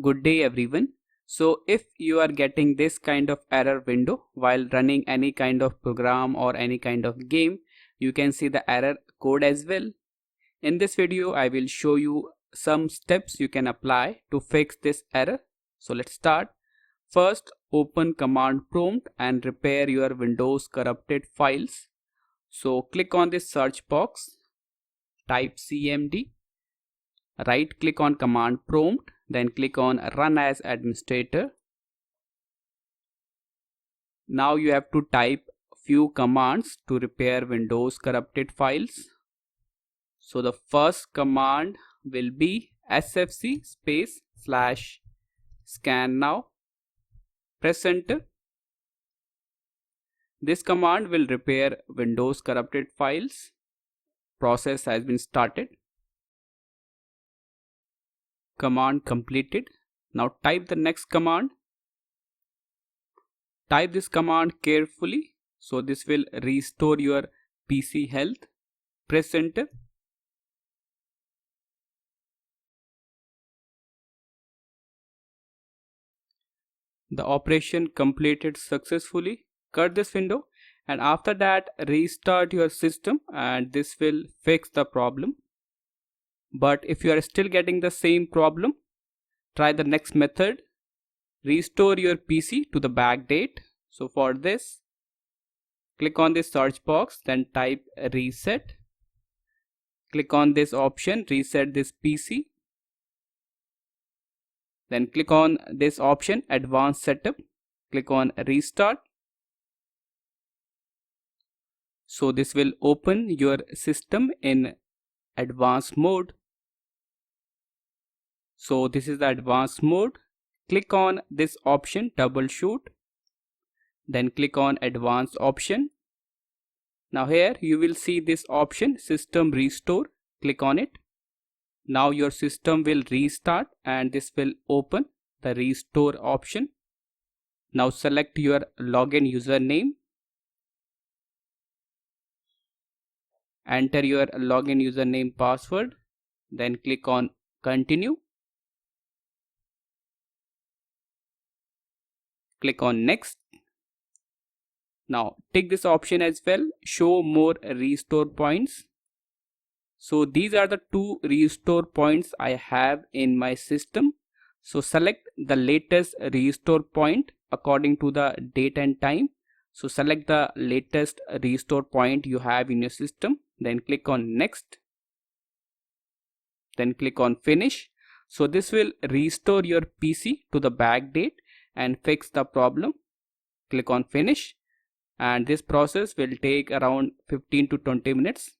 Good day everyone. So if you are getting this kind of error window while running any kind of program or any kind of game, you can see the error code as well. In this video, I will show you some steps you can apply to fix this error. So let's start. First, open command prompt and repair your Windows corrupted files. So click on this search box, type CMD, right click on command prompt, then click on run as administrator. Now you have to type few commands to repair Windows corrupted files. So the first command will be sfc /scan now. Press enter. This command will repair Windows corrupted files. Process has been started. Command completed. Now type the next command. Type this command carefully, so this will restore your PC health. Press enter. The operation completed successfully. Cut this window and after that restart your system and this will fix the problem. But if you are still getting the same problem, try the next method. Restore your PC to the backdate. So for this, click on this search box, then type reset. Click on this option, reset this PC. Then click on this option, advanced setup. Click on restart. So this will open your system in advanced mode. So this is the advanced mode. Click on this option, troubleshoot. Then click on advanced option. Now here you will see this option, system restore. Click on it. Now your system will restart and this will open the restore option. Now select your login username. Enter your login username password. Then click on continue. Click on next. Now tick this option as well, show more restore points. So these are the 2 restore points I have in my system. So select the latest restore point according to the date and time. So select the latest restore point you have in your system. Then click on next. Then click on finish. So this will restore your PC to the backdate and fix the problem. Click on finish. And this process will take around 15 to 20 minutes.